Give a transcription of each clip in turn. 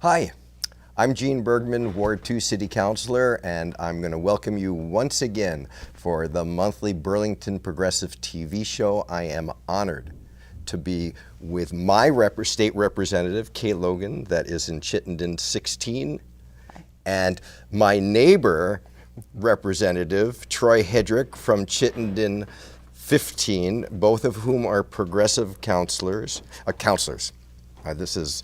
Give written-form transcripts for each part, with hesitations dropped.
Hi, I'm Gene Bergman, Ward 2 City Councilor, and I'm going to welcome you once again for the monthly Burlington Progressive TV show. I am honored to be with my state representative, Kate Logan, that is in Chittenden 16, and my neighbor representative, Troy Hedrick from Chittenden 15, both of whom are progressive counselors. This is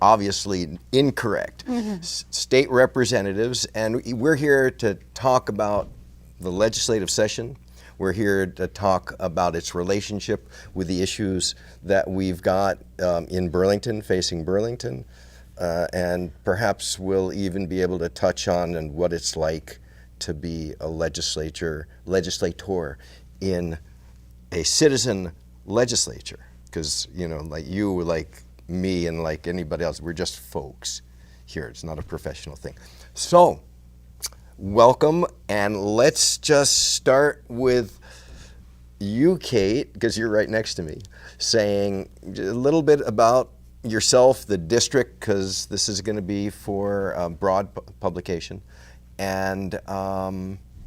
obviously incorrect. State representatives, and we're here to talk about the legislative session. We're here to talk about its relationship with the issues that we've got in Burlington, facing Burlington, and perhaps we'll even be able to touch on and what it's like to be a legislator in a citizen legislature. Because, you know, like you, like me, and like anybody else, we're just folks here. It's not a professional thing. So, welcome, and let's just start with you, Kate, because you're right next to me, saying a little bit about yourself, the district, because this is going to be for broad publication, and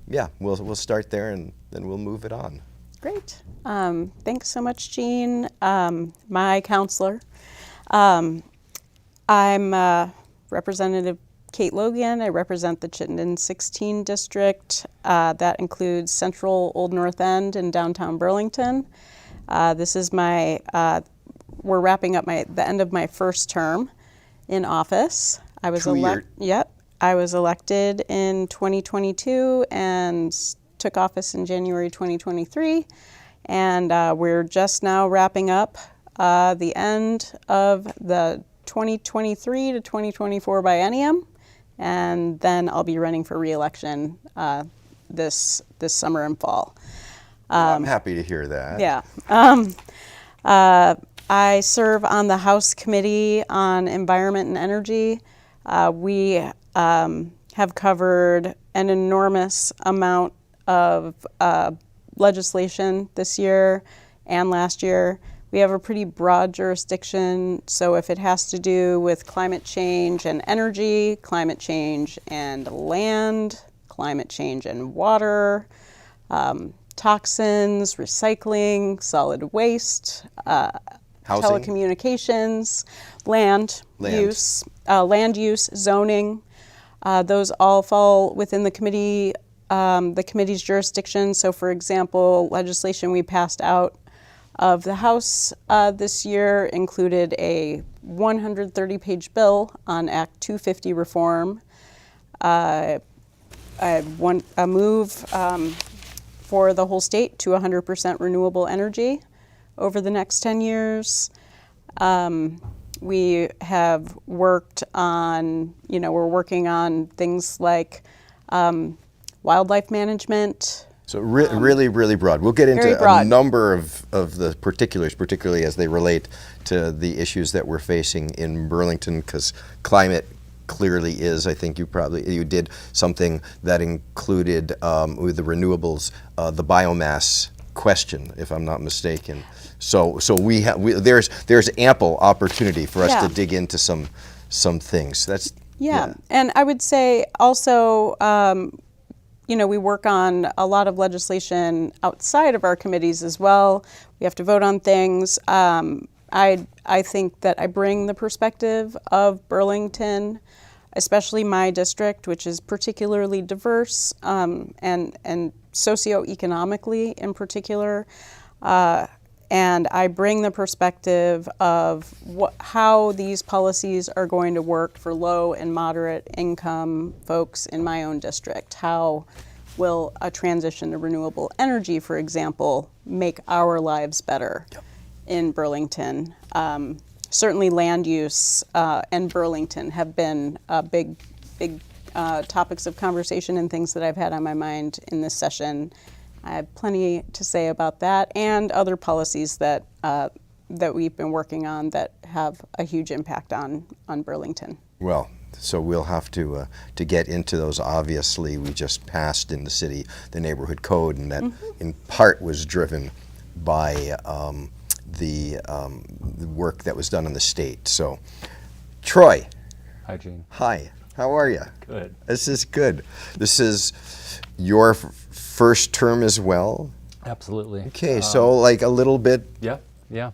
yeah, we'll start there, and then we'll move it on. Great. Thanks so much, Gene. My counselor. I'm Representative Kate Logan. I represent the Chittenden 16 district. That includes Central Old North End and downtown Burlington. This is we're wrapping up the end of my first term in office. I was I was elected in 2022 and took office in January 2023. And we're just now wrapping up the end of the 2023 to 2024 biennium, and then I'll be running for re-election this summer and fall. I'm happy to hear that. Yeah. I serve on the House Committee on Environment and Energy. We have covered an enormous amount of legislation this year and last year. We have a pretty broad jurisdiction, so if it has to do with climate change and energy, climate change and land, climate change and water, toxins, recycling, solid waste, telecommunications, land use, zoning, those all fall within the committee's jurisdiction. So, for example, legislation we passed out of the House this year included a 130-page bill on Act 250 reform, a move for the whole state to 100% renewable energy over the next 10 years. We have worked on, we're working on things like wildlife management. So really broad. We'll get into a number of the particulars, particularly as they relate to the issues that we're facing in Burlington, because climate clearly is, I think you did something that included with the renewables, the biomass question, if I'm not mistaken. So there's ample opportunity for us to dig into some things. And I would say also, we work on a lot of legislation outside of our committees as well. We have to vote on things. I think that I bring the perspective of Burlington, especially my district, which is particularly diverse and socioeconomically in particular. And I bring the perspective of how these policies are going to work for low and moderate income folks in my own district. How will a transition to renewable energy, for example, make our lives better in Burlington? Certainly land use and Burlington have been big topics of conversation and things that I've had on my mind in this session. I have plenty to say about that and other policies that we've been working on that have a huge impact on Burlington. Well, so we'll have to get into those. Obviously, we just passed in the city the neighborhood code, and that in part was driven by the work that was done in the state. So, Troy, Hi, Gene. Hi, how are you? Good. This is good. This is your first term as well? Absolutely. Okay, so like a little bit. Yeah, yeah.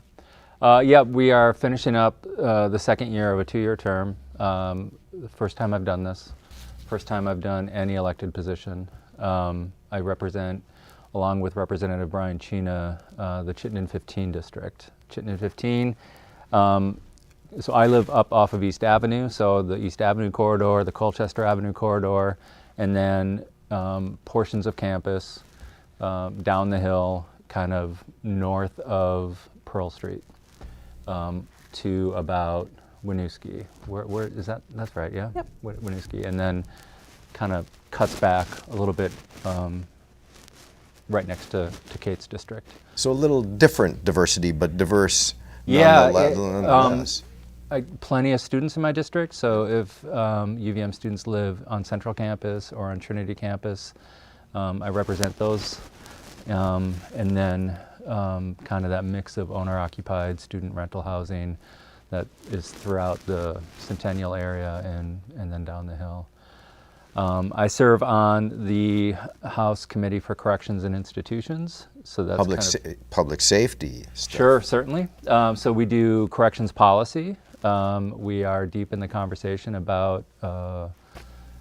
Yeah, we are finishing up the second year of a 2-year term. The first time I've done this. First time I've done any elected position. I represent, along with Representative Brian Chena, the Chittenden 15 district. Chittenden 15, so I live up off of East Avenue, so the East Avenue corridor, the Colchester Avenue corridor, and then portions of campus down the hill, kind of north of Pearl Street, to about Winooski. Where is that? That's right, yeah? Yep. Winooski, and then kind of cuts back a little bit right next to Kate's district. So a little different diversity, but diverse Yeah, nonetheless. Plenty of students in my district, so if UVM students live on Central Campus or on Trinity Campus, I represent those. And then kind of that mix of owner-occupied student rental housing that is throughout the Centennial area and then down the hill. I serve on the House Committee for Corrections and Institutions, so that's Public safety stuff. Sure, certainly. So we do corrections policy. We are deep in the conversation about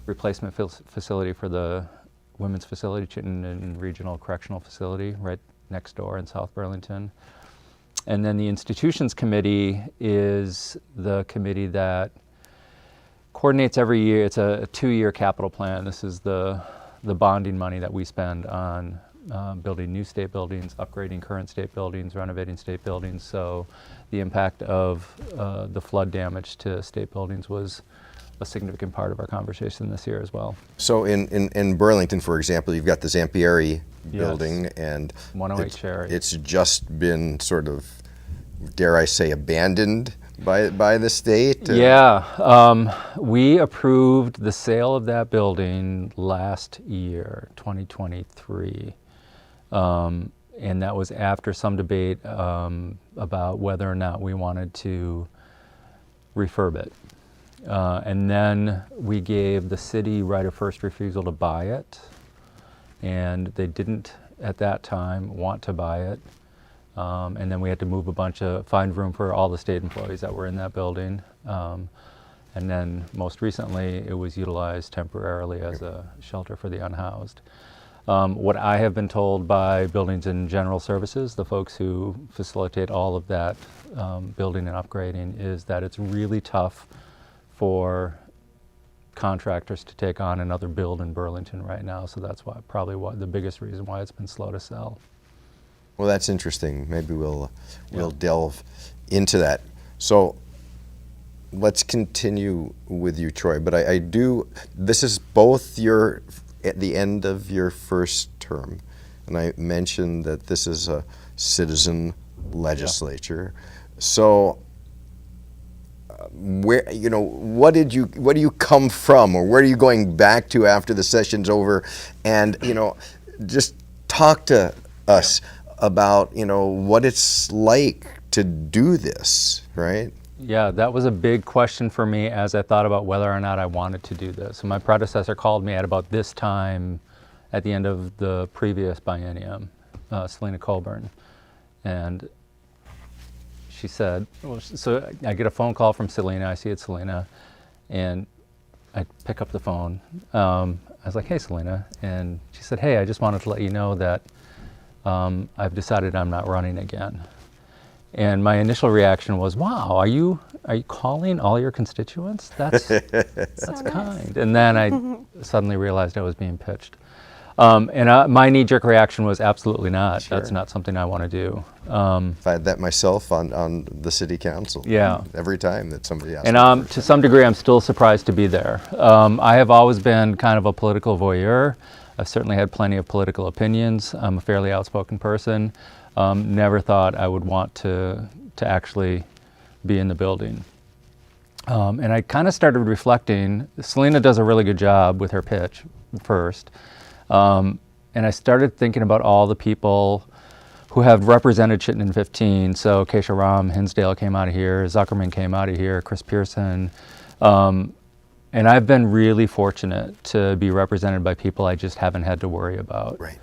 replacement facility for the women's facility, Chittenden Regional Correctional Facility, right next door in South Burlington. And then the Institutions Committee is the committee that coordinates every year. It's a 2-year capital plan. This is the bonding money that we spend on building new state buildings, upgrading current state buildings, renovating state buildings. So the impact of the flood damage to state buildings was a significant part of our conversation this year as well. So in Burlington, for example, you've got the Zampieri building, and 108 Cherry. It's just been sort of, dare I say, abandoned by the state? Yeah, we approved the sale of that building last year, 2023. And that was after some debate about whether or not we wanted to refurb it. And then we gave the city right of first refusal to buy it, and they didn't at that time want to buy it. And then we had to find room for all the state employees that were in that building. And then most recently, it was utilized temporarily as a shelter for the unhoused. What I have been told by Buildings and General Services, the folks who facilitate all of that building and upgrading, is that it's really tough for contractors to take on another build in Burlington right now. So that's probably the biggest reason why it's been slow to sell. Well, that's interesting. Maybe we'll delve into that. So let's continue with you, Troy. But this is both at the end of your first term, and I mentioned that this is a citizen legislature. Yeah. So what do you come from, or where are you going back to after the session's over? And just talk to us about what it's like to do this, right? Yeah, that was a big question for me as I thought about whether or not I wanted to do this. So my predecessor called me at about this time at the end of the previous biennium, Selena Colburn, and she said, so I get a phone call from Selena. I see it's Selena, and I pick up the phone. I was like, "Hey, Selena," and she said, "Hey, I just wanted to let you know that I've decided I'm not running again." And my initial reaction was, "Wow, are you calling all your constituents? That's So kind." nice. And then I suddenly realized I was being pitched. And my knee-jerk reaction was absolutely not. Sure. That's not something I want to do. I had that myself on the city council. Yeah. Every time that somebody asked. And to some degree, I'm still surprised to be there. I have always been kind of a political voyeur. I've certainly had plenty of political opinions. I'm a fairly outspoken person. Never thought I would want to actually be in the building. And I kind of started reflecting. Selena does a really good job with her pitch first. And I started thinking about all the people who have represented Chittenden 15. So Keisha Ram, Hinsdale came out of here, Zuckerman came out of here, Chris Pearson. And I've been really fortunate to be represented by people I just haven't had to worry about. Right.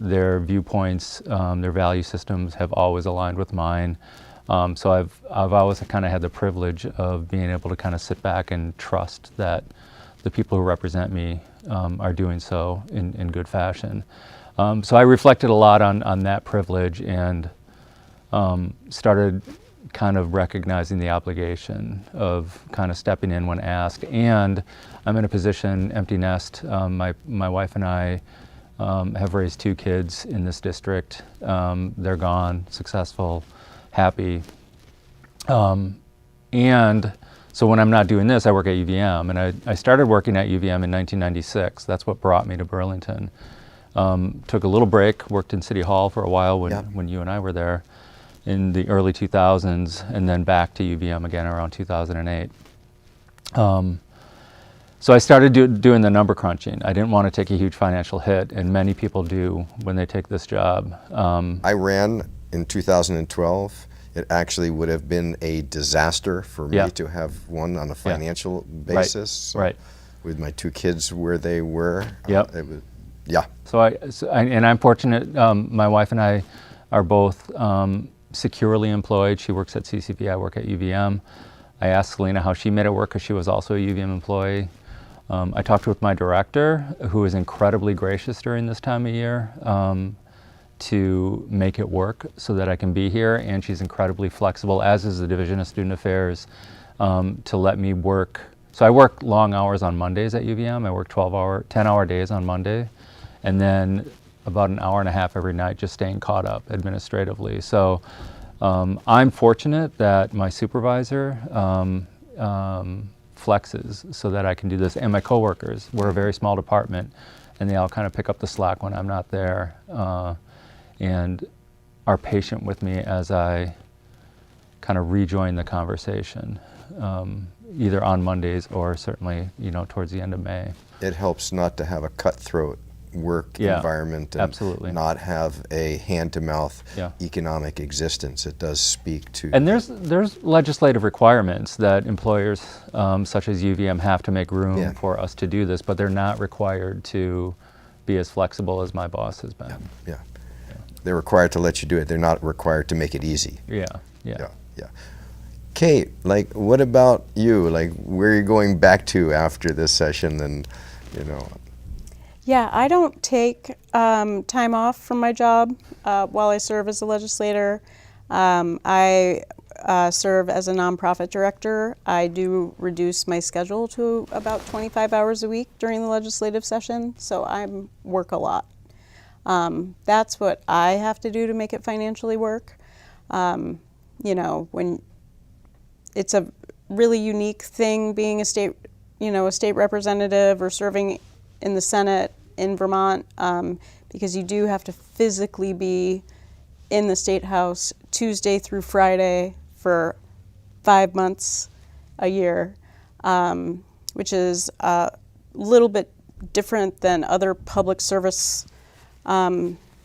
Their viewpoints, their value systems have always aligned with mine. So I've always kind of had the privilege of being able to kind of sit back and trust that the people who represent me are doing so in good fashion. So I reflected a lot on that privilege and started kind of recognizing the obligation of kind of stepping in when asked. And I'm in a position, empty nest. My wife and I have raised 2 kids in this district. They're gone, successful, happy. And so when I'm not doing this, I work at UVM. And I started working at UVM in 1996. That's what brought me to Burlington. Took a little break, worked in City Hall for a while when you and I were there in the early 2000s, and then back to UVM again around 2008. So I started doing the number crunching. I didn't want to take a huge financial hit, and many people do when they take this job. I ran in 2012. It actually would have been a disaster for me to have one on a financial basis. Right. So Right. with my 2 kids where they were, Yep. it was, yeah. So I'm fortunate. My wife and I are both securely employed. She works at CCV. I work at UVM. I asked Selena how she made it work because she was also a UVM employee. I talked with my director, who is incredibly gracious during this time of year, to make it work so that I can be here. And she's incredibly flexible, as is the Division of Student Affairs, to let me work. So I work long hours on Mondays at UVM. I work 10-hour days on Monday, and then about an hour and a half every night just staying caught up administratively. So I'm fortunate that my supervisor flexes so that I can do this. And my coworkers, we're a very small department, and they all kind of pick up the slack when I'm not there and are patient with me as I kind of rejoin the conversation, either on Mondays or certainly, towards the end of May. It helps not to have a cutthroat work environment and absolutely. Not have a hand-to-mouth economic existence. It does speak to... And there's legislative requirements that employers such as UVM have to make room for us to do this, but they're not required to be as flexible as my boss has been. Yeah. They're required to let you do it. They're not required to make it easy. Yeah. Kate, what about you? Where are you going back to after this session? And, Yeah, I don't take time off from my job while I serve as a legislator. I serve as a nonprofit director. I do reduce my schedule to about 25 hours a week during the legislative session, so I work a lot. That's what I have to do to make it financially work. When it's a really unique thing being a state representative or serving in the Senate in Vermont, because you do have to physically be in the State House Tuesday through Friday for 5 months a year, which is a little bit different than other public service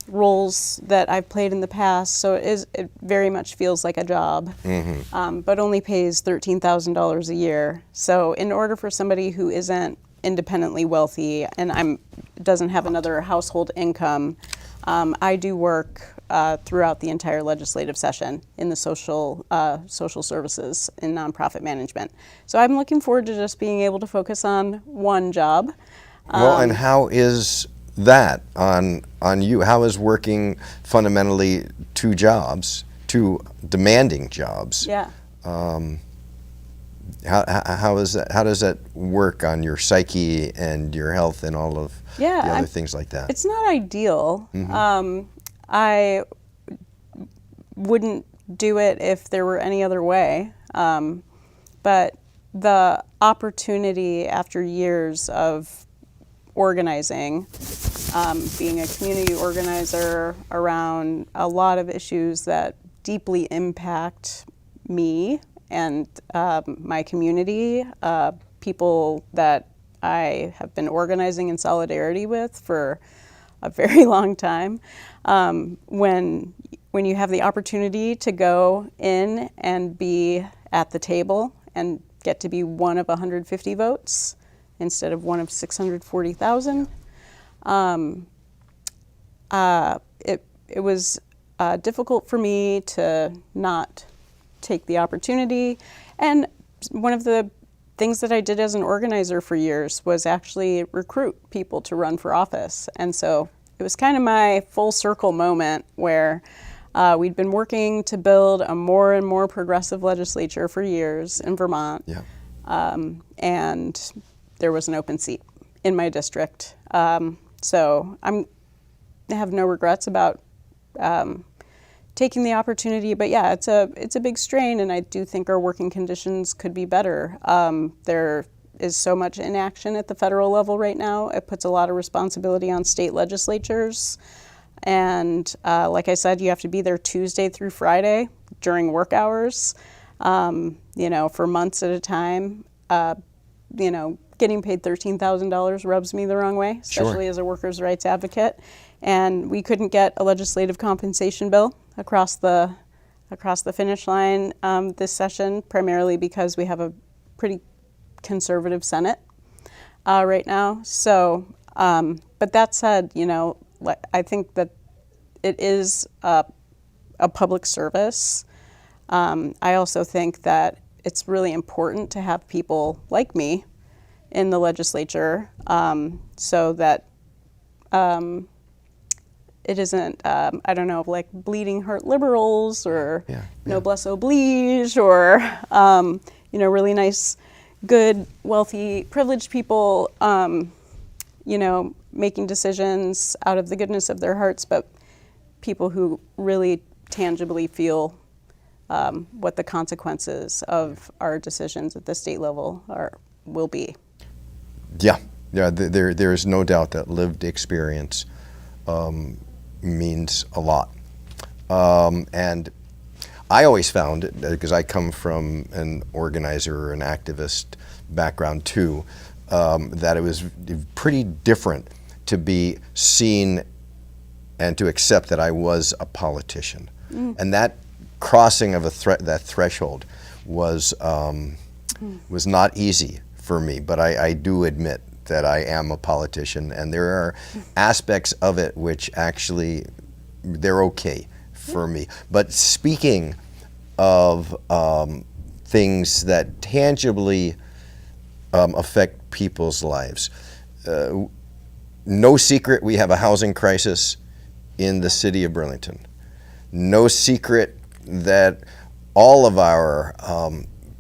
roles that I've played in the past. So it very much feels like a job, but only pays $13,000 a year. So in order for somebody who isn't independently wealthy and doesn't have another household income, I do work throughout the entire legislative session in the social services and nonprofit management. So I'm looking forward to just being able to focus on one job. Well, and how is that on you? How is working fundamentally 2 jobs, 2 demanding jobs? Yeah. How is that? How does that work on your psyche and your health and all of the other things like that? It's not ideal. I wouldn't do it if there were any other way. But the opportunity after years of organizing, being a community organizer around a lot of issues that deeply impact me and my community, people that I have been organizing in solidarity with for a very long time. When you have the opportunity to go in and be at the table and get to be one of 150 votes instead of one of 640,000. It was difficult for me to not take the opportunity. And one of the things that I did as an organizer for years was actually recruit people to run for office. And so it was kind of my full circle moment where we'd been working to build a more and more progressive legislature for years in Vermont. Yeah. And there was an open seat in my district. So I have no regrets about taking the opportunity, but yeah, it's a big strain, and I do think our working conditions could be better. There is so much inaction at the federal level right now. It puts a lot of responsibility on state legislatures, and like I said, you have to be there Tuesday through Friday during work hours, for months at a time. Getting paid $13,000 rubs me the wrong way, especially Sure. as a workers' rights advocate. And we couldn't get a legislative compensation bill across the finish line this session, primarily because we have a pretty conservative Senate right now. So, but that said, I think that it is a public service. I also think that it's really important to have people like me in the legislature, so that it isn't, like bleeding heart liberals or noblesse oblige or, really nice, good, wealthy, privileged people, making decisions out of the goodness of their hearts, but people who really tangibly feel what the consequences of our decisions at the state level will be. Yeah. There is no doubt that lived experience means a lot. And I always found, because I come from an organizer, an activist background too, that it was pretty different to be seen and to accept that I was a politician. And that crossing of that threshold was not easy for me, but I do admit that I am a politician, and there are aspects of it which actually, they're okay for me. But speaking of things that tangibly affect people's lives, no secret we have a housing crisis in the city of Burlington. No secret that all of our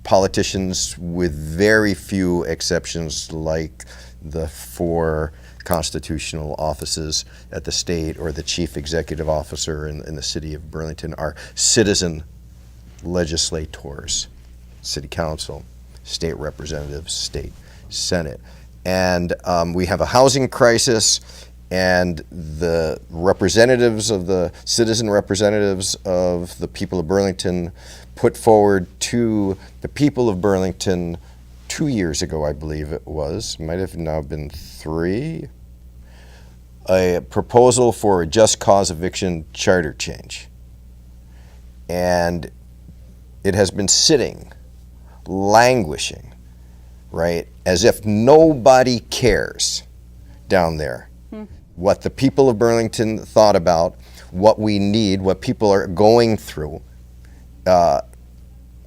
politicians, with very few exceptions, like the 4 constitutional offices at the state or the chief executive officer in the city of Burlington, are citizen legislators, city council, state representatives, state senate. And we have a housing crisis, and the representatives of the citizen representatives of the people of Burlington put forward to the people of Burlington 2 years ago, I believe it was, might have now been 3, a proposal for a just cause eviction charter change. And it has been sitting, languishing, right, as if nobody cares down there what the people of Burlington thought about, what we need, what people are going through.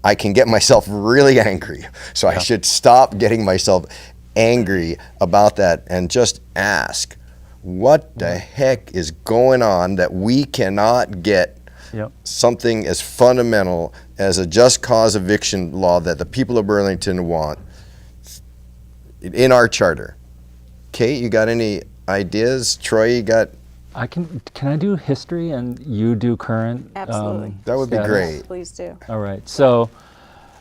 I can get myself really angry, so I should stop getting myself angry about that and just ask, what the heck is going on that we cannot get something as fundamental as a just cause eviction law that the people of Burlington want in our charter? Kate, you got any ideas? Troy, you got? Can I do history and you do current? Absolutely. That would be status? great. Please do. All right. So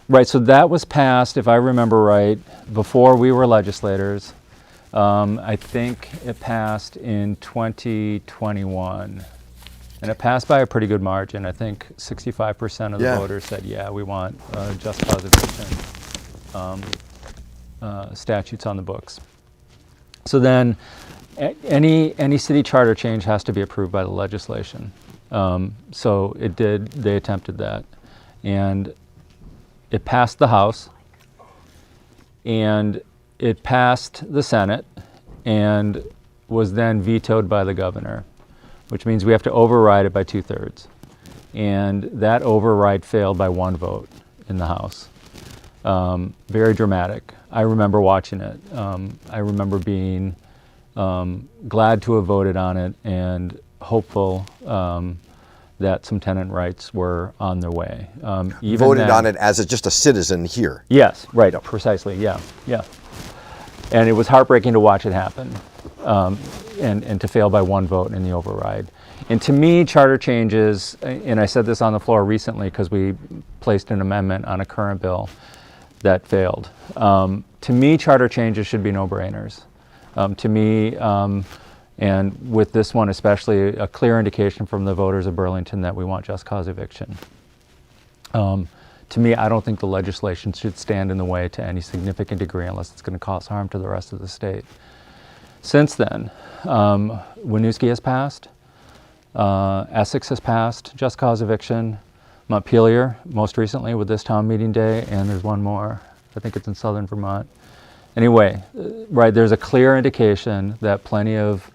that was passed, if I remember right, before we were legislators. I think it passed in 2021. And it passed by a pretty good margin. I think 65% of the voters said, yeah, we want just cause eviction statutes on the books. So then any city charter change has to be approved by the legislation. So they attempted that. And it passed the House. and it passed the Senate and was then vetoed by the governor, which means we have to override it by 2/3. And that override failed by 1 vote in the House. Very dramatic. I remember watching it. I remember being glad to have voted on it and hopeful that some tenant rights were on their way. Even Voted then, on it as just a citizen here. Yes, right, precisely, yeah. And it was heartbreaking to watch it happen, and to fail by 1 vote in the override. And to me, charter changes, and I said this on the floor recently because we placed an amendment on a current bill that failed. To me, charter changes should be no-brainers. To me, and with this one especially, a clear indication from the voters of Burlington that we want just cause eviction. To me, I don't think the legislation should stand in the way to any significant degree unless it's going to cause harm to the rest of the state. Since then, Winooski has passed, Essex has passed just cause eviction, Montpelier most recently with this town meeting day, and there's one more. I think it's in southern Vermont. Anyway, right, there's a clear indication that plenty of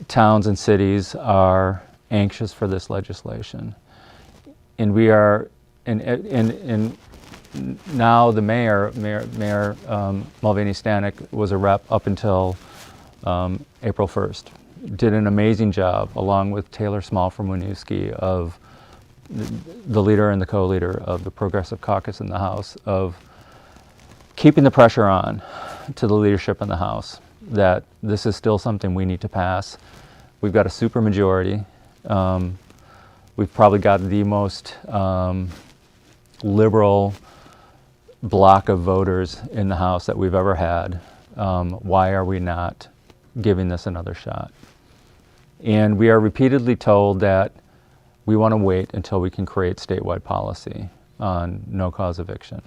towns and cities are anxious for this legislation. And we are, and now the Mayor Mulvaney Stanek was a rep up until April 1st. Did an amazing job, along with Taylor Small from Winooski, of the leader and the co-leader of the Progressive Caucus in the House, of keeping the pressure on to the leadership in the House that this is still something we need to pass. We've got a supermajority. We've probably got the most liberal block of voters in the House that we've ever had. Why are we not giving this another shot? And we are repeatedly told that we want to wait until we can create statewide policy on no-cause eviction.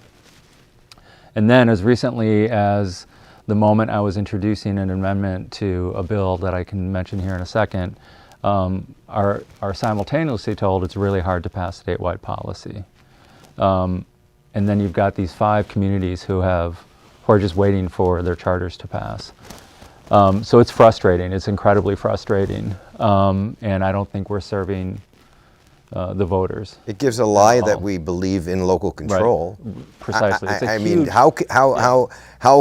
And then as recently as the moment I was introducing an amendment to a bill that I can mention here in a second, are simultaneously told it's really hard to pass statewide policy. And then you've got these 5 communities who are just waiting for their charters to pass. So it's frustrating. It's incredibly frustrating. And I don't think we're serving the voters. It gives a lie that we believe in local control. Right. Precisely. I mean, how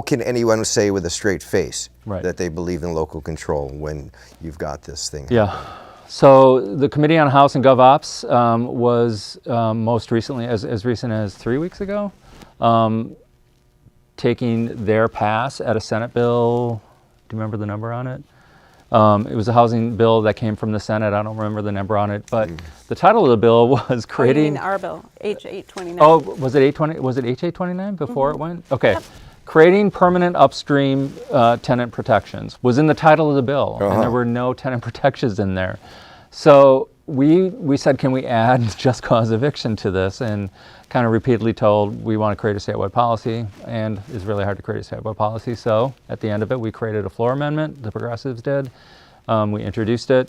can anyone say with a straight face that they believe in local control when you've got this thing? Yeah. So the Committee on House and Gov Ops was most recently, as recent as 3 weeks ago, taking their pass at a Senate bill. Do you remember the number on it? It was a housing bill that came from the Senate. I don't remember the number on it, but the title of the bill was creating. You mean our bill, H829. Oh, was it 820? Was it H829 before it went? Okay. Yep. Creating permanent upstream tenant protections was in the title of the bill, and there were no tenant protections in there. So we said, can we add just cause eviction to this? And kind of repeatedly told we want to create a statewide policy, and it's really hard to create a statewide policy. So at the end of it, we created a floor amendment. The Progressives did. We introduced it,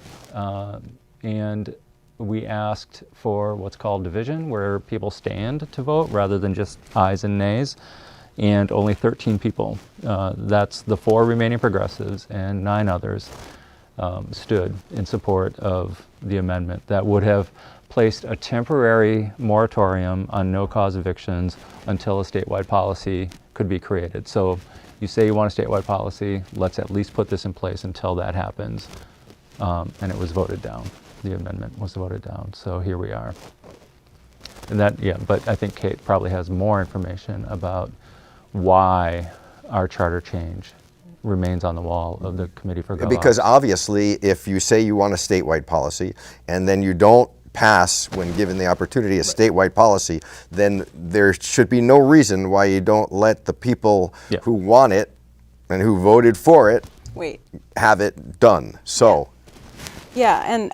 and we asked for what's called division, where people stand to vote rather than just ayes and nays. And only 13 people, that's the 4 remaining Progressives and 9 others, stood in support of the amendment that would have placed a temporary moratorium on no-cause evictions until a statewide policy could be created. So you say you want a statewide policy, let's at least put this in place until that happens. And it was voted down. The amendment was voted down. So here we are. And that, yeah, but I think Kate probably has more information about why our charter change remains on the wall of the Committee for Gov Ops. Because obviously, if you say you want a statewide policy and then you don't pass, when given the opportunity, a statewide policy, then there should be no reason why you don't let the people who want it and who voted for it have it done. So, yeah, and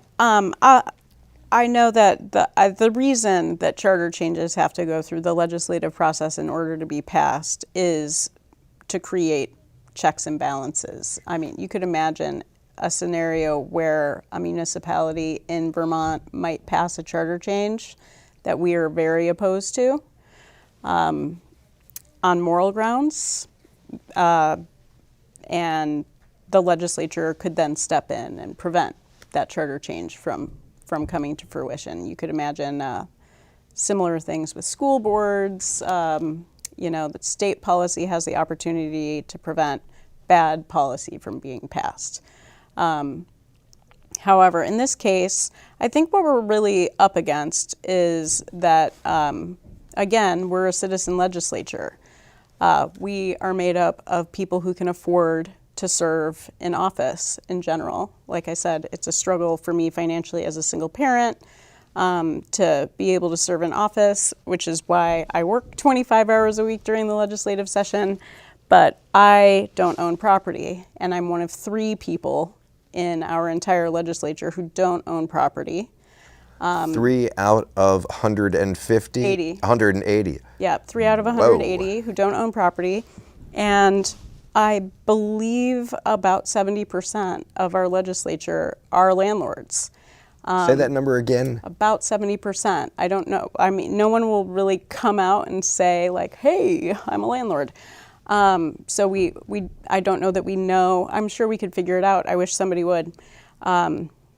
I know that the reason that charter changes have to go through the legislative process in order to be passed is to create checks and balances. I mean, you could imagine a scenario where a municipality in Vermont might pass a charter change that we are very opposed to. On on moral grounds, and the legislature could then step in and prevent that charter change from coming to fruition. You could imagine similar things with school boards. The state policy has the opportunity to prevent bad policy from being passed. However, in this case, I think what we're really up against is that, again, we're a citizen legislature. We are made up of people who can afford to serve in office in general. Like I said, it's a struggle for me financially as a single parent to be able to serve in office, which is why I work 25 hours a week during the legislative session. But I don't own property, and I'm one of 3 people in our entire legislature who don't own property. 3 out of 150? 80. 180. Yeah, 3 out of 180 Whoa. who don't own property. And I believe about 70% of our legislature are landlords. Say that number again. About 70%. I don't know. I mean, no one will really come out and say like, hey, I'm a landlord. So I don't know that we know. I'm sure we could figure it out. I wish somebody would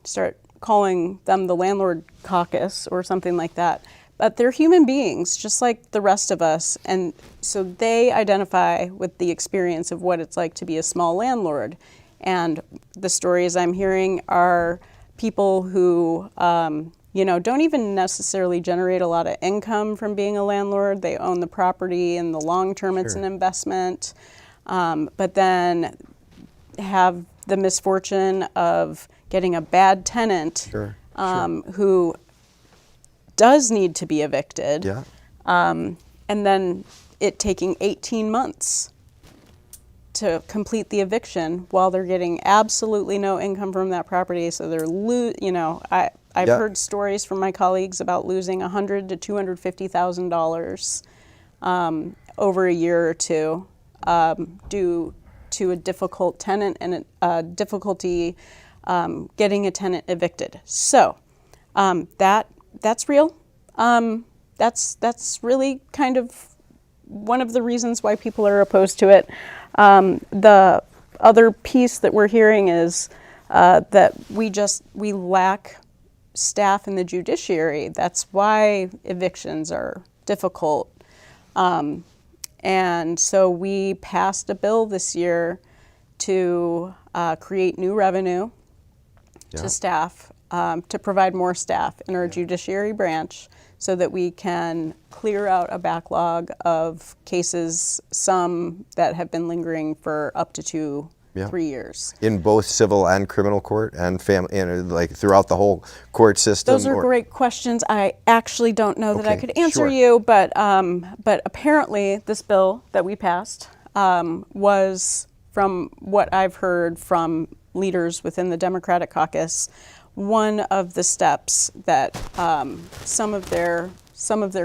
start calling them the landlord caucus or something like that. But they're human beings, just like the rest of us. And so they identify with the experience of what it's like to be a small landlord. And the stories I'm hearing are people who, don't even necessarily generate a lot of income from being a landlord. They own the property. In the long term, it's an investment. But then have the misfortune of getting a bad tenant who does need to be evicted, and then it taking 18 months to complete the eviction while they're getting absolutely no income from that property. So they're I've heard stories from my colleagues about losing $100,000 to $250,000 over a year or two due to a difficult tenant and difficulty getting a tenant evicted. So that's real. That's really kind of one of the reasons why people are opposed to it. The other piece that we're hearing is that we lack staff in the judiciary. That's why evictions are difficult. And so we passed a bill this year to create new revenue to staff, to provide more staff in our judiciary branch so that we can clear out a backlog of cases, some that have been lingering for up to 3 years. In both civil and criminal court and family, like throughout the whole court system? Those are great questions. I actually don't know that I could answer you, but apparently this bill that we passed was, from what I've heard from leaders within the Democratic caucus, one of the steps that some of their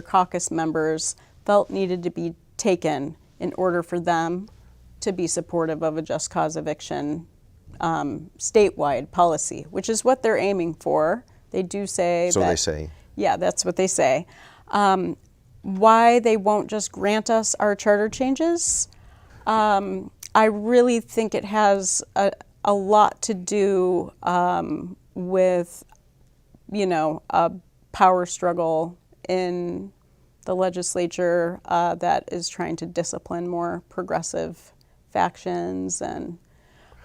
caucus members felt needed to be taken in order for them to be supportive of a just cause eviction statewide policy, which is what they're aiming for. They do say so they say. Yeah, that's what they say. Why they won't just grant us our charter changes, I really think it has a lot to do with, a power struggle in the legislature that is trying to discipline more progressive factions. And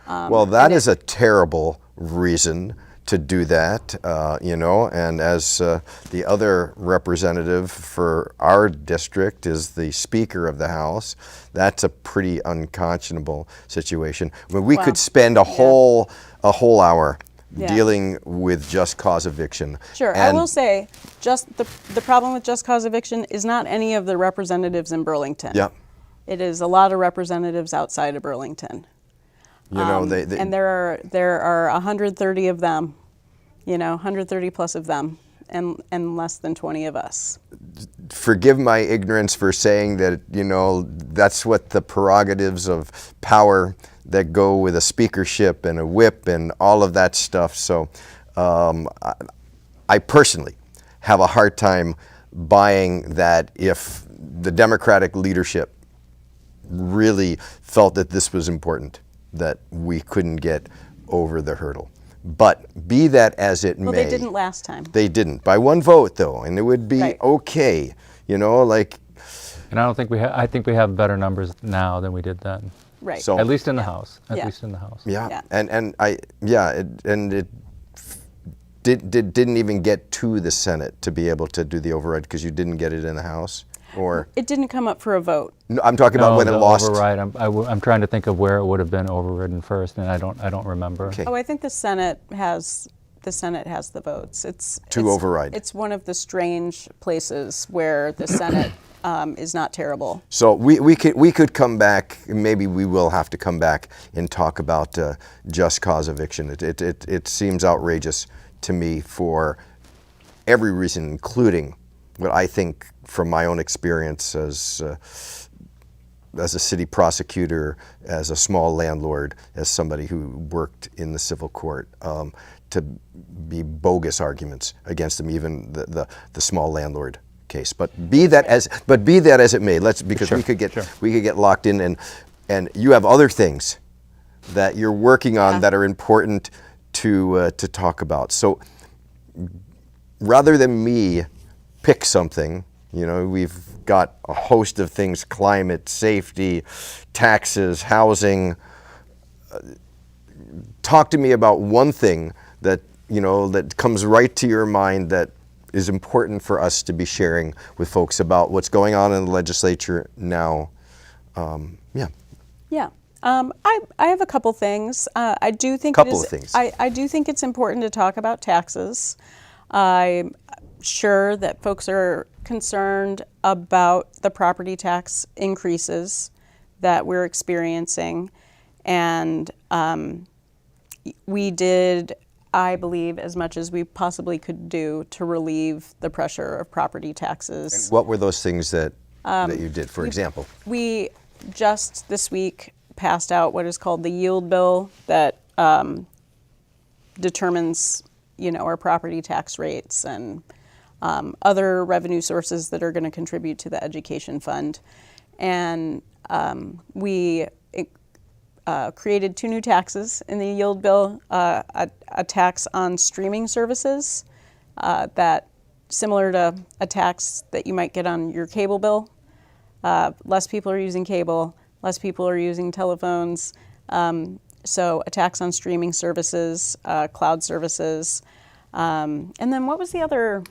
well, that is a terrible reason to do that, and as the other representative for our district is the Speaker of the House, that's a pretty unconscionable situation. When we could spend a whole hour dealing with just cause eviction. Sure, I will say, just the problem with just cause eviction is not any of the representatives in Burlington. Yeah. It is a lot of representatives outside of Burlington. And there are 130 of them, 130 plus of them, and less than 20 of us. Forgive my ignorance for saying that, that's what the prerogatives of power that go with a speakership and a whip and all of that stuff. So I personally have a hard time buying that if the Democratic leadership really felt that this was important, that we couldn't get over the hurdle. But be that as it may. Well, they didn't last time. They didn't. By one vote, though, and it would be Right. okay. You know, like, And I don't think I think we have better numbers now than we did then. Right. So- At least in the House. At Yeah. least in the House. yeah. Yeah. And it didn't even get to the Senate to be able to do the override because you didn't get it in the House? Or, It didn't come up for a vote. no, I'm talking about No, when it the lost. override. I'm trying to think of where it would have been overridden first, and I don't remember. Okay. Oh, I think the Senate has the votes. To override. It's one of the strange places where the Senate is not terrible. So we could come back, maybe we will have to come back and talk about just cause eviction. It seems outrageous to me for every reason, including what I think from my own experience as a city prosecutor, as a small landlord, as somebody who worked in the civil court, to be bogus arguments against them, even the small landlord case. But be that as it may, because we could get locked in, and you have other things that you're working on that are important to talk about. So rather than me pick something, you know, we've got a host of things: climate, safety, taxes, housing. Talk to me about one thing that, you know, that comes right to your mind that is important for us to be sharing with folks about what's going on in the legislature now. Yeah. I have a couple things. I do think Couple of things. I do think it's important to talk about taxes. I'm sure that folks are concerned about the property tax increases that we're experiencing, and we did, I believe, as much as we possibly could do to relieve the pressure of property taxes. What were those things that you did, for example? We just this week passed out what is called the yield bill that determines, you know, our property tax rates and other revenue sources that are going to contribute to the education fund. And we created two new taxes in the yield bill, a tax on streaming services that similar to a tax that you might get on your cable bill. Less people are using cable, less people are using telephones. So a tax on streaming services, cloud services. And then what was the other?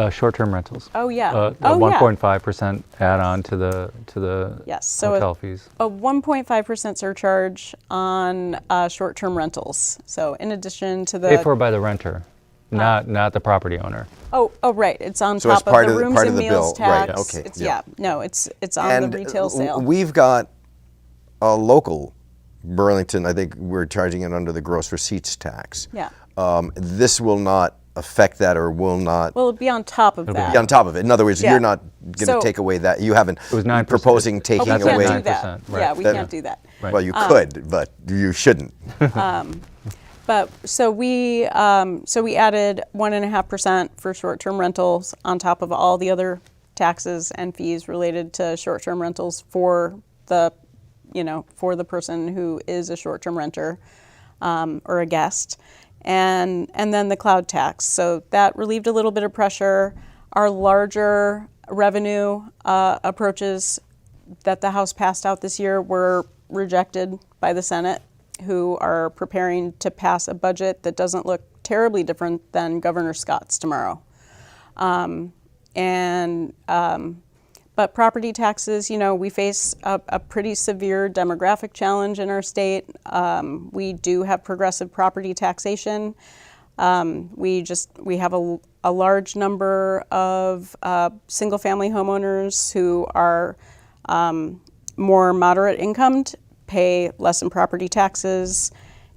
Short-term rentals. Oh, yeah. A 1.5% add-on to the Yes, so hotel fees. A 1.5% surcharge on short-term rentals. So in addition to the Paid for by the renter, not the property owner. oh right, it's on So it's top part of of the the- rooms part and of the meals bill, right, tax. okay, It's, yeah. it's on the retail sale. We've got a local Burlington, I think we're charging it under the gross receipts tax. Yeah. This will not affect that, or will not Well, it'd be on top of that. be on top of it. In other words, Yeah. you're not going to So- take away that. You haven't It was 9%. proposing Oh, taking we can't away. do 9%, that. right. Yeah, we That- can't do that. Right. Well, you could, but you shouldn't. But so we added 1.5% for short-term rentals on top of all the other taxes and fees related to short-term rentals for the person who is a short-term renter or a guest, and then the cloud tax. So that relieved a little bit of pressure. Our larger revenue approaches that the House passed out this year were rejected by the Senate, who are preparing to pass a budget that doesn't look terribly different than Governor Scott's tomorrow. But property taxes, you know, we face a pretty severe demographic challenge in our state. We do have progressive property taxation. We have a large number of single-family homeowners who are more moderate incomed, pay less in property taxes,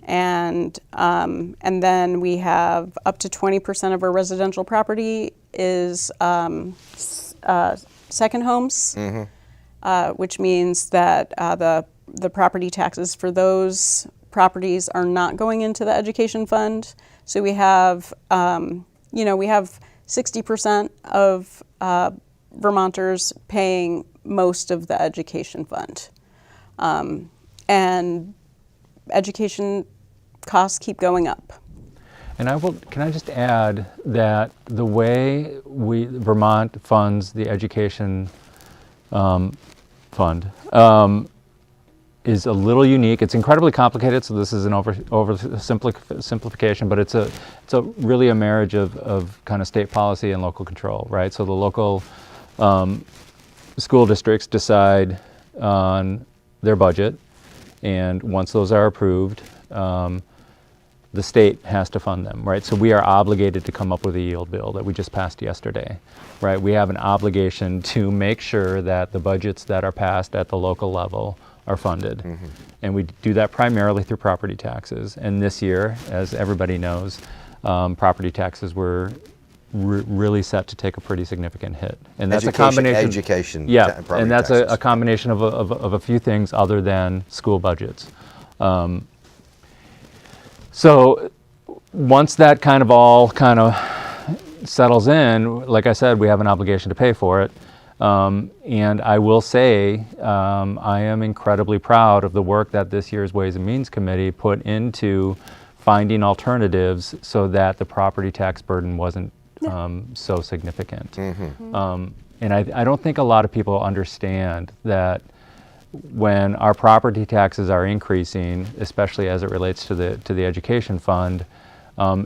and then we have up to 20% of our residential property is second homes, which means that the property taxes for those properties are not going into the education fund. So we have, we have 60% of Vermonters paying most of the education fund. And education costs keep going up. And can I just add that the way Vermont funds the education fund is a little unique. It's incredibly complicated, so this is an oversimplification, but it's really a marriage of kind of state policy and local control, right? So the local school districts decide on their budget, and once those are approved, the state has to fund them, right? So we are obligated to come up with a yield bill that we just passed yesterday, right? We have an obligation to make sure that the budgets that are passed at the local level are funded. Mm-hmm. And we do that primarily through property taxes. And this year, as everybody knows, property taxes were really set to take a pretty significant hit. And that's a combination. Education. Yeah, and that's a combination of a few things other than school budgets. So once that kind of all settles in, like I said, we have an obligation to pay for it. And I will say I am incredibly proud of the work that this year's Ways and Means Committee put into finding alternatives so that the property tax burden wasn't so significant. Mm-hmm. And I don't think a lot of people understand that when our property taxes are increasing, especially as it relates to the education fund,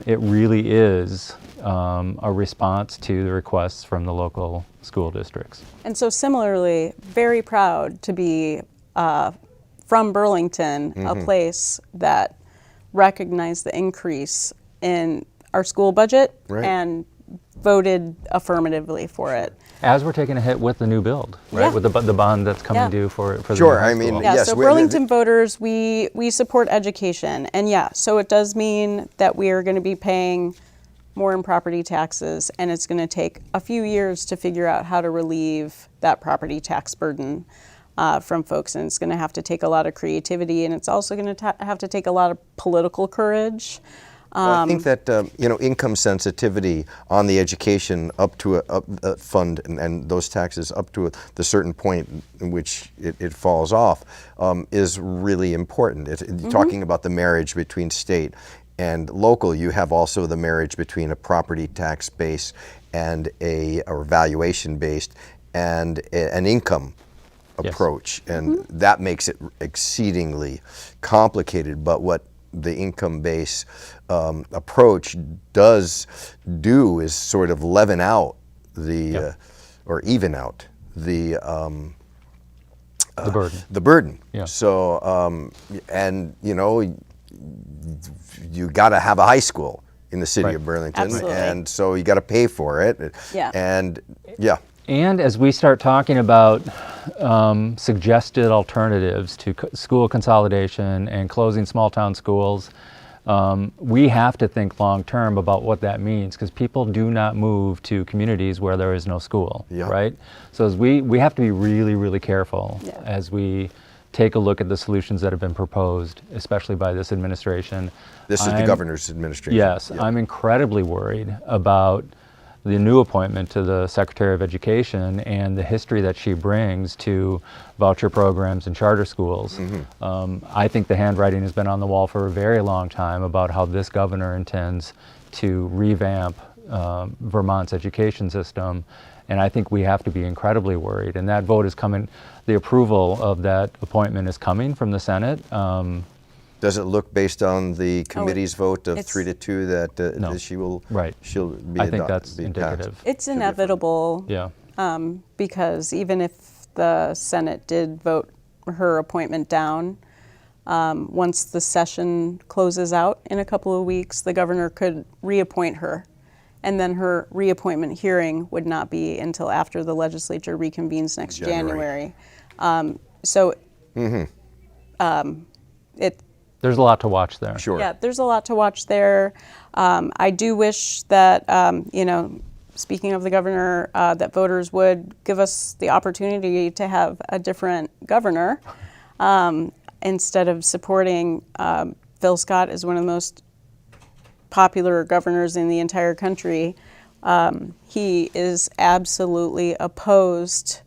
it really is a response to the requests from the local school districts. And so similarly, very proud to be from Burlington, mm-hmm. a place that recognized the increase in our school budget right. and voted affirmatively for it. As we're taking a hit with the new build, right? Yeah. With the bond that's coming due for the sure. new high I mean, school. Yeah. yes. So Burlington voters, we support education, and so it does mean that we are going to be paying more in property taxes, and it's going to take a few years to figure out how to relieve that property tax burden from folks, and it's going to have to take a lot of creativity, and it's also going to have to take a lot of political courage. Well, I think that income sensitivity on the education up to a fund and those taxes up to the certain point in which it falls off is really important. Mm-hmm. Talking about the marriage between state and local, you have also the marriage between a property tax base and or valuation based and an income approach, yes. And mm-hmm. that makes it exceedingly complicated. But what the income base approach does is sort of leaven out or even out the burden. The burden. Yeah. So you got to have a high school in the city right. of Burlington, Absolutely. And so you got to pay for it. Yeah. And And as we start talking about suggested alternatives to school consolidation and closing small town schools, we have to think long term about what that means, because people do not move to communities where there is no school, right? So as we have to be really, really careful as we take a look at the solutions that have been proposed, especially by this administration. This is the governor's administration. Yes, I'm incredibly worried about the new appointment to the Secretary of Education and the history that she brings to voucher programs and charter schools. Mm-hmm. I think the handwriting has been on the wall for a very long time about how this governor intends to revamp Vermont's education system, and I think we have to be incredibly worried. And that vote is coming, the approval of that appointment is coming from the Senate. Does it look, based on the committee's vote of 3-2, that no. she'll be? I think that's indicative. Passed? It's inevitable. Because even if the Senate did vote her appointment down, once the session closes out in a couple of weeks, the governor could reappoint her, and then her reappointment hearing would not be until after the legislature reconvenes next January. There's a lot to watch there. Sure. Yeah, there's a lot to watch there. I do wish that, speaking of the governor, that voters would give us the opportunity to have a different governor instead of supporting Phil Scott as one of the most popular governors in the entire country. He is absolutely opposed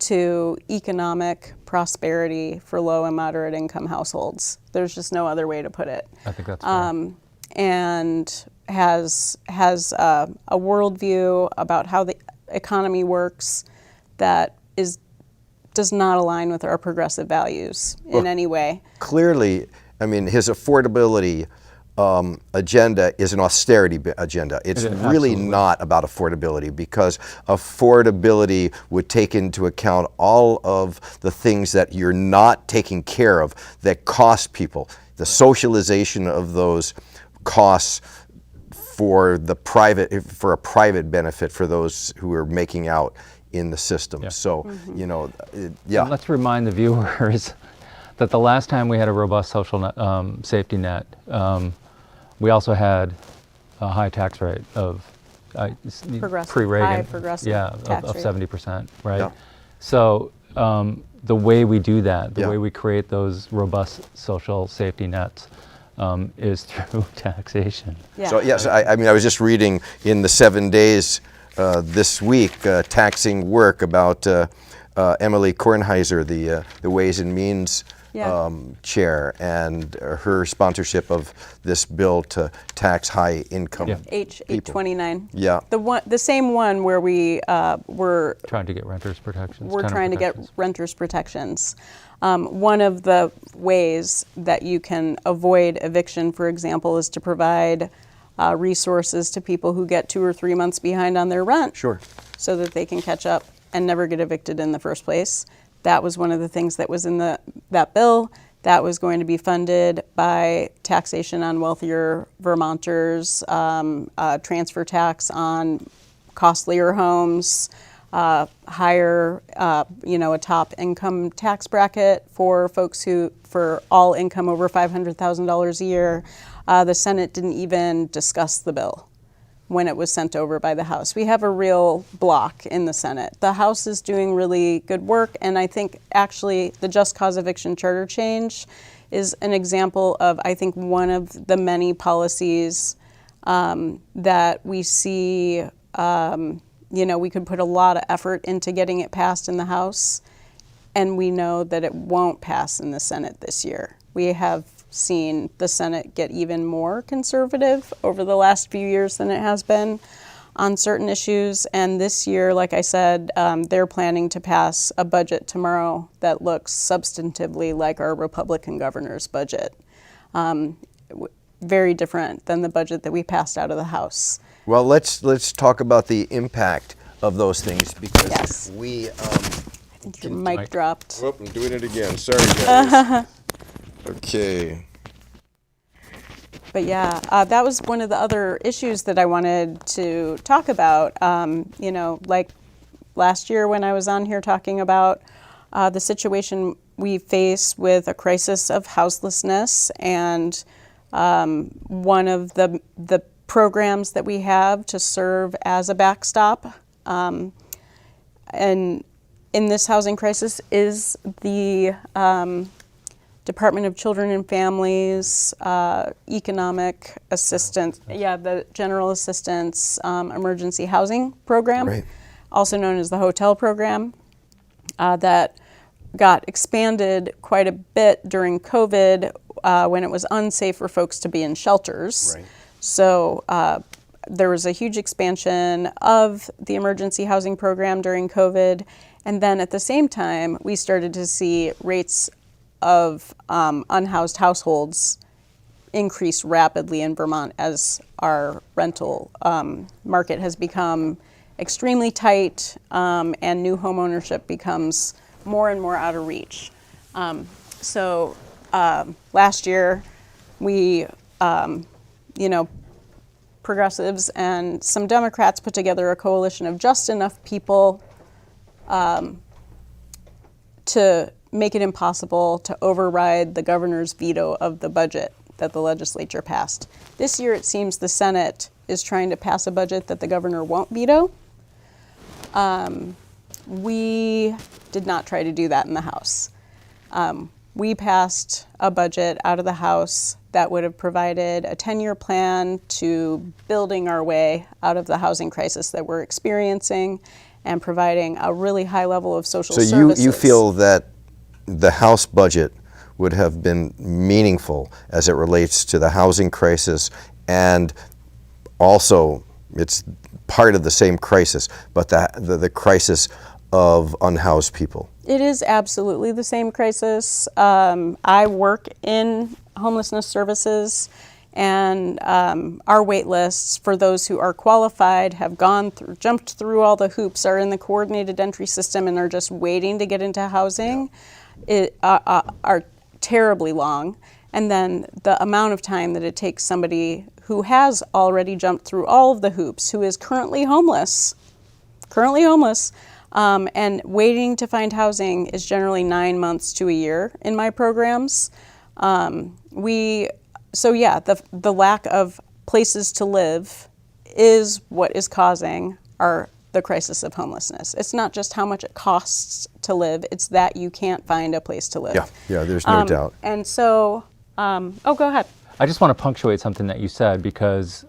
to economic prosperity for low and moderate income households. There's just no other way to put it. I think that's fair. And has a worldview about how the economy works that does not align with our progressive values in any way. Clearly, I mean, his affordability agenda is an austerity agenda. It's really not about affordability, because affordability would take into account all of the things that you're not taking care of that cost people, the socialization of those costs for a private benefit for those who are making out in the system. So, you know, And let's remind the viewers that the last time we had a robust social safety net, we also had a high tax rate of pre-Reagan, high progressive tax of rate. 70%, right? Yeah. So the way we do that, the way we create those robust social safety nets, is through taxation. Yeah. So yes, I mean, I was just reading in the 7 days this week, taxing work about Emily Kornheiser, the Ways and Means chair, and her sponsorship of this bill to tax high income H829. Yeah. The same one where we were Trying to get renters protections. we're trying to get renters protections. One of the ways that you can avoid eviction, for example, is to provide resources to people who get 2 or 3 months behind on their rent. Sure. So that they can catch up and never get evicted in the first place. That was one of the things that was in that bill. That was going to be funded by taxation on wealthier Vermonters, transfer tax on costlier homes, higher, a top income tax bracket for folks for all income over $500,000 a year. The Senate didn't even discuss the bill when it was sent over by the House. We have a real block in the Senate. The House is doing really good work, and I think actually the just cause eviction charter change is an example of, I think, one of the many policies that we see, we could put a lot of effort into getting it passed in the House, and we know that it won't pass in the Senate this year. We have seen the Senate get even more conservative over the last few years than it has been on certain issues. And this year, like I said, they're planning to pass a budget tomorrow that looks substantively like our Republican governor's budget. Very different than the budget that we passed out of the House. Well, let's talk about the impact of those things, because Yes. we. I think your mic dropped. Whoop, I'm doing it again. Sorry, guys. Okay. But yeah, that was one of the other issues that I wanted to talk about. Like last year when I was on here talking about the situation we face with a crisis of houselessness, and one of the programs that we have to serve as a backstop and in this housing crisis is the Department of Children and Families, economic assistance, the general assistance emergency housing program, Right. also known as the hotel program, that got expanded quite a bit during COVID when it was unsafe for folks to be in shelters. Right. So there was a huge expansion of the emergency housing program during COVID. And then at the same time, we started to see rates of unhoused households increase rapidly in Vermont as our rental market has become extremely tight, and new home ownership becomes more and more out of reach. So last year, we, progressives and some Democrats put together a coalition of just enough people to make it impossible to override the governor's veto of the budget that the legislature passed. This year, it seems the Senate is trying to pass a budget that the governor won't veto. We did not try to do that in the House. We passed a budget out of the House that would have provided a 10-year plan to building our way out of the housing crisis that we're experiencing and providing a really high level of social services. So you feel that the House budget would have been meaningful as it relates to the housing crisis, and also it's part of the same crisis, but the crisis of unhoused people. It is absolutely the same crisis. I work in homelessness services, and our wait lists for those who are qualified have jumped through all the hoops, are in the coordinated entry system, and are just waiting to get into housing. Are terribly long. And then the amount of time that it takes somebody who has already jumped through all of the hoops, who is currently homeless, and waiting to find housing is generally 9 months to a year in my programs. The lack of places to live is what is causing the crisis of homelessness. It's not just how much it costs to live, it's that you can't find a place to live. Yeah, there's no doubt. And so, go ahead. I just want to punctuate something that you said, because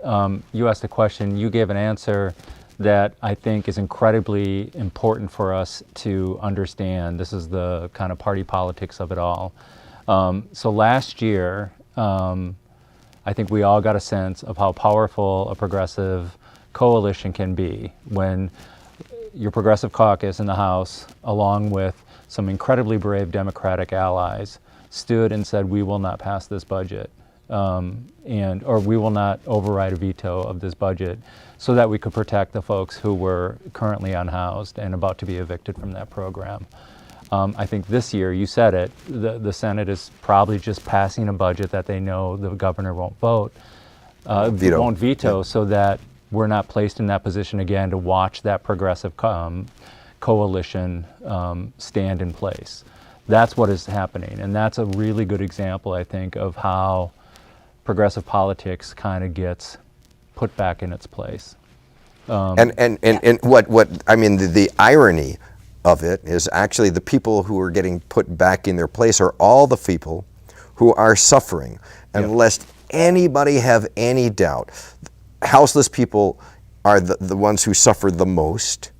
you asked a question, you gave an answer that I think is incredibly important for us to understand. This is the kind of party politics of it all. So last year, I think we all got a sense of how powerful a progressive coalition can be when your progressive caucus in the House, along with some incredibly brave Democratic allies, stood and said, we will not pass this budget, or we will not override a veto of this budget, so that we could protect the folks who were currently unhoused and about to be evicted from that program. I think this year, you said it, the Senate is probably just passing a budget that they know the governor won't won't veto, yeah. So that we're not placed in that position again to watch that progressive coalition stand in place. That's what is happening, and that's a really good example, I think, of how progressive politics kind of gets put back in its place. And what I mean, the irony of it is actually the people who are getting put back in their place are all the people who are suffering. And lest anybody have any doubt, houseless people are the ones who suffer the most.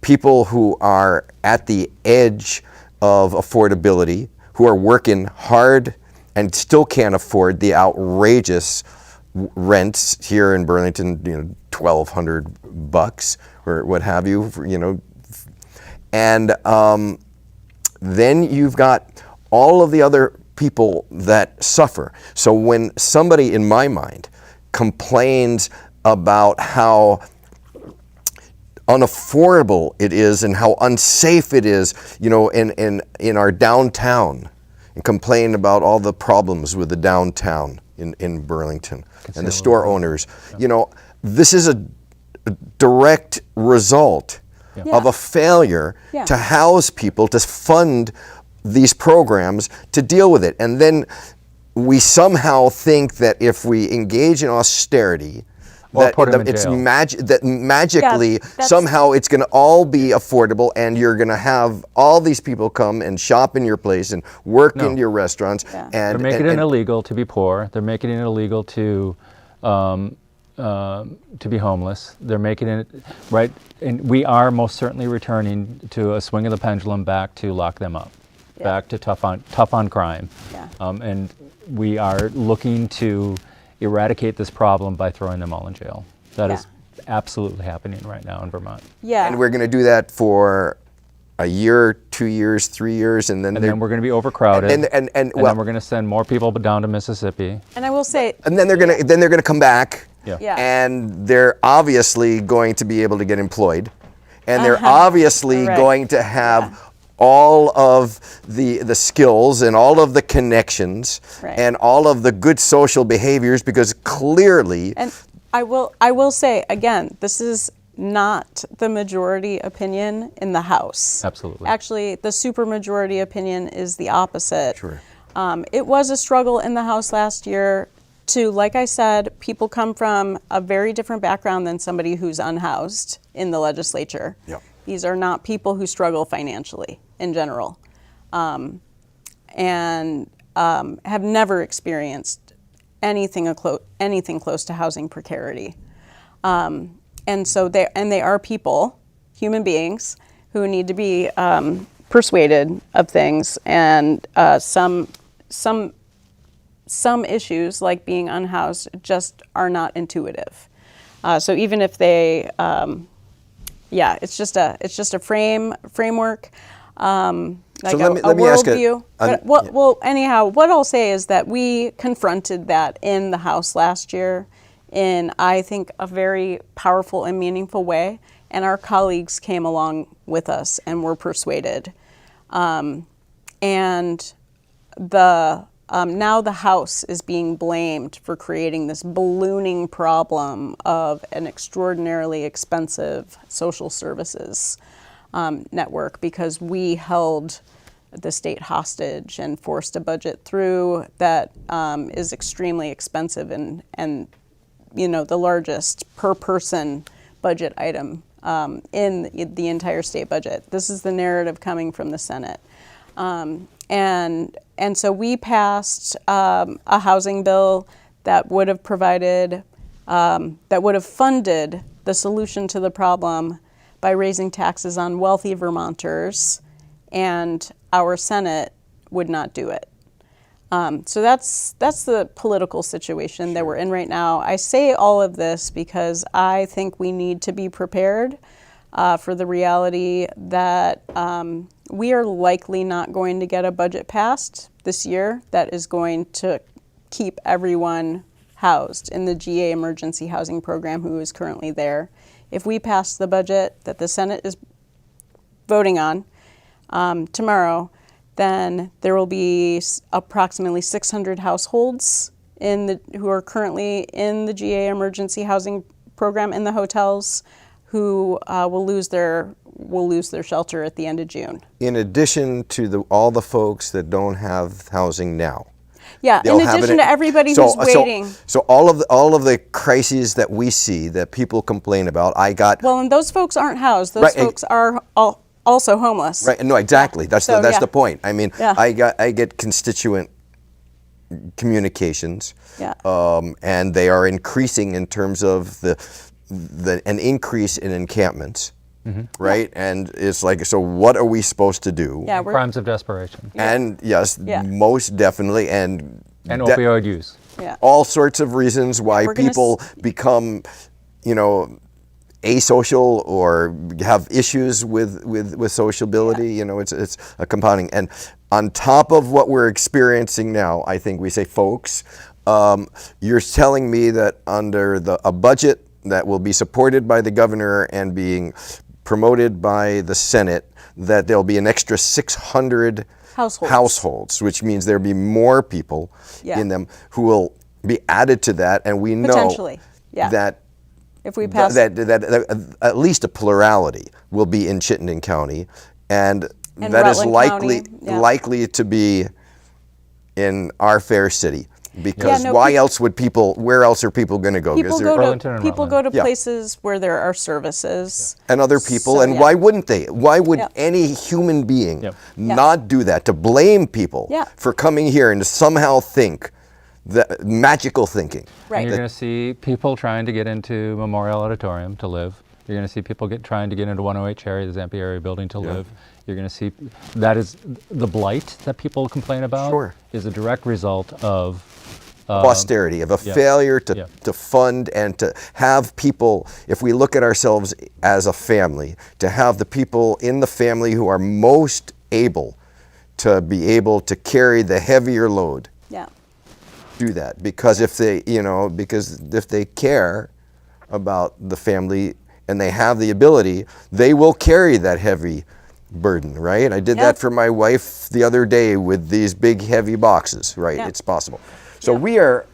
People who are at the edge of affordability, who are working hard and still can't afford the outrageous rents here in Burlington, $1,200 or what have you, and then you've got all of the other people that suffer. So when somebody, in my mind, complains about how unaffordable it is and how unsafe it is, in our downtown, and complain about all the problems with the downtown in Burlington and the store owners, this is a direct result of a failure to house people, to fund these programs, to deal with it. And then we somehow think that if we engage in austerity, that magically somehow it's going to all be affordable, and you're going to have all these people come and shop in your place and work in your restaurants. And they're making it illegal to be poor. They're making it illegal to be homeless. They're making it right, and we are most certainly returning to a swing of the pendulum back to lock them up, back to tough on crime, and we are looking to eradicate this problem by throwing them all in jail. That is absolutely happening right now in Vermont. Yeah, and we're going to do that for a year, 2 years, 3 years, and then we're going to be overcrowded, and then we're going to send more people down to Mississippi. And I will say, and then they're going to come back. Yeah. And they're obviously going to be able to get employed, and they're obviously going to have all of the skills and all of the connections and all of the good social behaviors, because clearly. And I will say again, this is not the majority opinion in the House. Absolutely. Actually, the supermajority opinion is the opposite. Sure. It was a struggle in the House last year. Like I said, people come from a very different background than somebody who's unhoused in the legislature. Yeah. These are not people who struggle financially in general, and have never experienced anything close to housing precarity. And so they are people, human beings, who need to be persuaded of things, and some issues like being unhoused just are not intuitive. So even if they, it's just a framework. Like so let me ask worldview. Well, anyhow, what I'll say is that we confronted that in the House last year in, I think, a very powerful and meaningful way, and our colleagues came along with us and were persuaded. And now the House is being blamed for creating this ballooning problem of an extraordinarily expensive social services network because we held the state hostage and forced a budget through that is extremely expensive and the largest per person budget item in the entire state budget. This is the narrative coming from the Senate. And so we passed a housing bill that would have provided, that would have funded the solution to the problem by raising taxes on wealthy Vermonters, and our Senate would not do it. So that's the political situation that we're in right now. I say all of this because I think we need to be prepared for the reality that we are likely not going to get a budget passed this year that is going to keep everyone housed in the GA emergency housing program who is currently there. If we pass the budget that the Senate is voting on tomorrow, then there will be approximately 600 households who are currently in the GA emergency housing program in the hotels who will lose their shelter at the end of June. In addition to all the folks that don't have housing now. Yeah, in addition to everybody who's waiting. So all of the crises that we see that people complain about, Well, and those folks aren't housed. Those folks are also homeless. Right. No, exactly. That's the point. I mean, Yeah. I get constituent communications, Yeah. and they are increasing in terms of an increase in encampments. Right, and it's like, so what are we supposed to do? Yeah, Crimes of desperation. And yes, Yeah. most definitely, and Opioid use. Yeah. all sorts of reasons why We're gonna people become, asocial or have issues with sociability. It's a compounding. And on top of what we're experiencing now, I think we say, folks, you're telling me that under a budget that will be supported by the governor and being promoted by the Senate, that there'll be an extra 600 households, which means there'll be more people in them who will be added to that. And we know Potentially, yeah. that if we pass that at least a plurality will be in Chittenden County, and that is Rutland County, likely to be in our fair city. Because where else are people going to go? People go to Yeah. places where there are services. And other people, So, and yeah. why wouldn't they? Why would Yeah. any human being Yep. not do that? To blame people Yeah. for coming here and to somehow think that magical thinking. Right. And you're going to see people trying to get into Memorial Auditorium to live. You're going to see people trying to get into 108 Cherry, the Zampi area building to live. You're going to see that is the blight that people complain about. Sure. Is a direct result of Austerity, of a failure to fund and to have people, if we look at ourselves as a family, to have the people in the family who are most able to carry the heavier load. Yeah. Do that, because if they care about the family and they have the ability, they will carry that heavy burden, right? I did that for my wife the other day with these big heavy boxes, right? Yeah. It's possible. So we are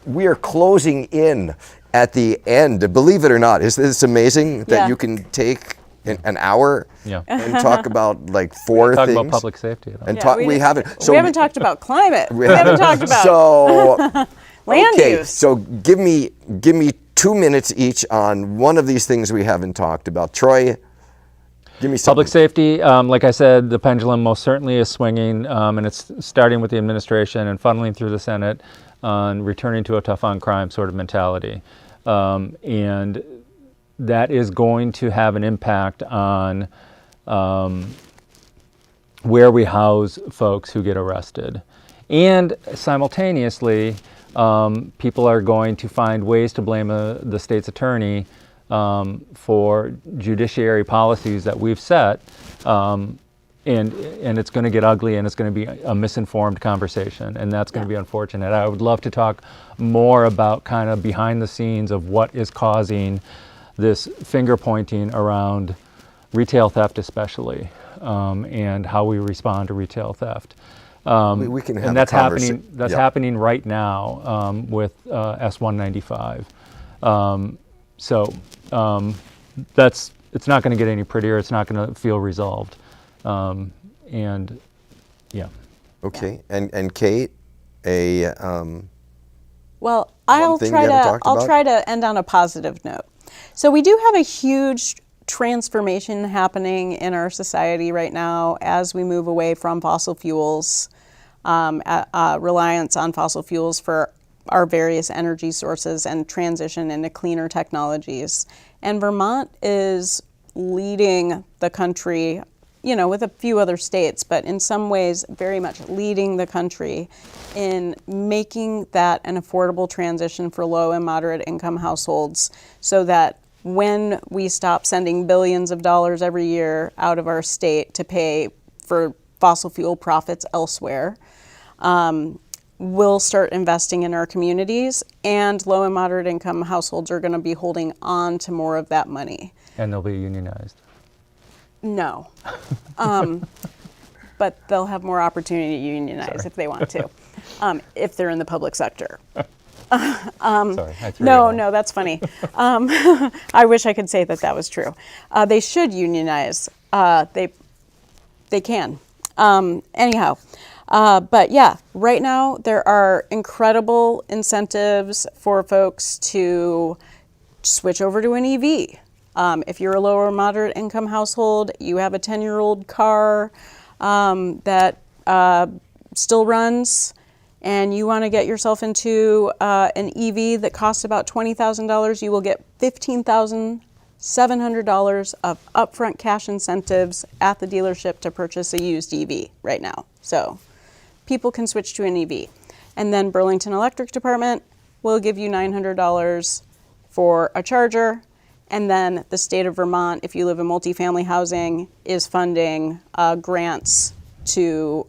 closing in at the end. Believe it or not, it's amazing that you can take an hour and talk about like four talk things. about public safety. And We haven't talked about climate. We haven't talked about so land okay, use. so give me 2 minutes each on one of these things we haven't talked about. Troy, give me something. Public safety, like I said, the pendulum most certainly is swinging, and it's starting with the administration and funneling through the Senate on returning to a tough on crime sort of mentality. And that is going to have an impact on where we house folks who get arrested. And simultaneously, people are going to find ways to blame the state's attorney for judiciary policies that we've set. And it's going to get ugly, and it's going to be a misinformed conversation, and that's going to be unfortunate. I would love to talk more about kind of behind the scenes of what is causing this finger pointing around retail theft especially, and how we respond to retail theft. We can have and that's a happening. That's happening right now with S195. It's not going to get any prettier. It's not going to feel resolved. And yeah. Okay, and Kate, Well, I'll thing you haven't talked about? try to end on a positive note. So we do have a huge transformation happening in our society right now as we move away from fossil fuels, reliance on fossil fuels for our various energy sources, and transition into cleaner technologies. And Vermont is leading the country, with a few other states, but in some ways very much leading the country in making that an affordable transition for low and moderate income households, so that when we stop sending billions of dollars every year out of our state to pay for fossil fuel profits elsewhere, we'll start investing in our communities, and low and moderate income households are going to be holding on to more of that money. And they'll be unionized. No. But they'll have more opportunity to unionize if they want to, if they're in the public sector. Sorry, I threw you No, off. no, that's funny. I wish I could say that was true. They should unionize. They can. Anyhow, but yeah, right now there are incredible incentives for folks to switch over to an EV. If you're a low or moderate income household, you have a 10-year-old car that still runs, and you want to get yourself into an EV that costs about $20,000, you will get $15,700 of upfront cash incentives at the dealership to purchase a used EV right now. So people can switch to an EV. And then Burlington Electric Department will give you $900 for a charger. And then the state of Vermont, if you live in multifamily housing, is funding grants to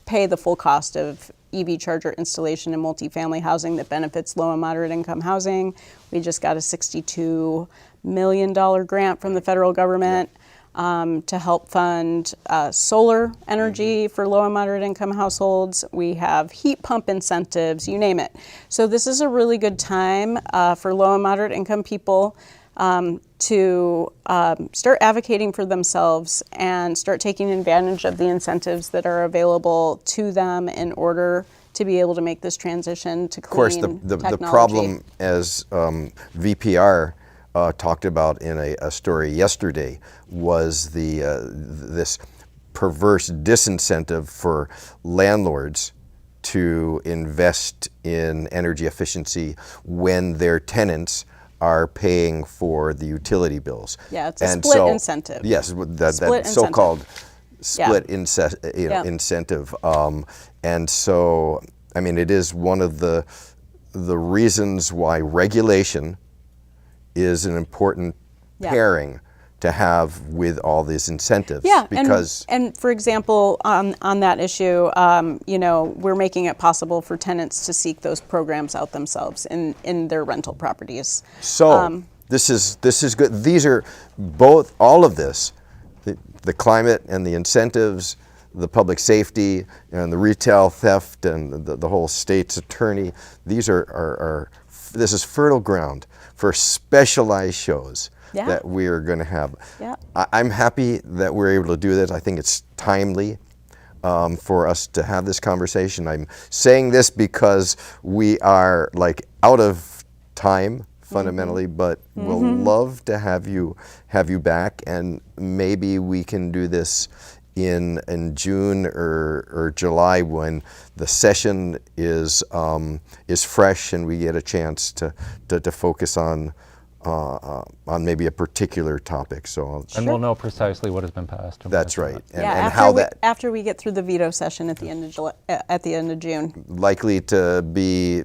pay the full cost of EV charger installation in multifamily housing that benefits low and moderate income housing. We just got a $62 million grant from the federal government to help fund solar energy for low and moderate income households. We have heat pump incentives, you name it. So this is a really good time for low and moderate income people to start advocating for themselves and start taking advantage of the incentives that are available to them in order to be able to make this transition to clean technology. Of course, the problem, as VPR talked about in a story yesterday, was this perverse disincentive for landlords to invest in energy efficiency when their tenants are paying for the utility bills. Yeah, it's a split incentive. Yes, that so-called split incentive. And so, I mean, it is one of the reasons why regulation is an important pairing to have with all these incentives. Yeah, because and for example, on that issue, we're making it possible for tenants to seek those programs out themselves in their rental properties. So this is good. These are all of this, the climate and the incentives, the public safety and the retail theft and the whole state's attorney. These this is fertile ground for specialized shows that we are going to have. Yeah. I'm happy that we're able to do this. I think it's timely for us to have this conversation. I'm saying this because we are out of time fundamentally, but we'll love to have you back, and maybe we can do this in June or July when the session is fresh and we get a chance to focus on on maybe a particular topic. So I'll, And we'll know precisely what has been passed. and that's what's right, not. Yeah, and how that after we get through the veto session at the end of at the end of June. likely to be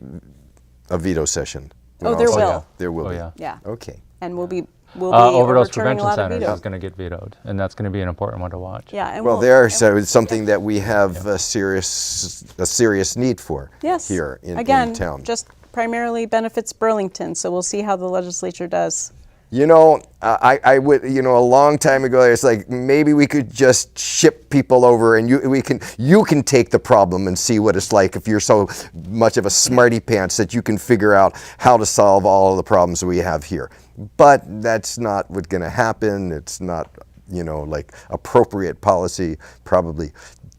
a veto session. Oh, there will. yeah. There will Oh, be. yeah. Yeah. Okay. And we'll be Overdose overturning a prevention lot of centers vetoes. is going to get vetoed, and that's going to be an important one to watch. Yeah, and Well, we'll- there, so it's something that we have a serious need for yes. here in Again, town. just primarily benefits Burlington, so we'll see how the legislature does. You know, I would, you know, a long time ago, it's like maybe we could just ship people over, and you can take the problem and see what it's like if you're so much of a smarty pants that you can figure out how to solve all of the problems we have here. But that's not what's going to happen. It's not, you know, like appropriate policy. Probably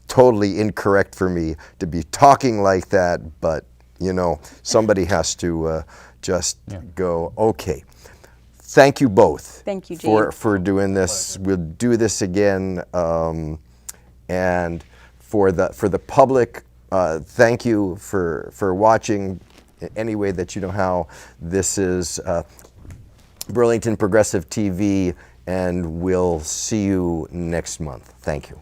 totally incorrect for me to be talking like that. But you know, somebody has to just go, okay. Thank you both. Thank you, Gene. For doing this. We'll do this again. And for the public, thank you for watching any way that you know how. This is Burlington Progressive TV, and we'll see you next month. Thank you.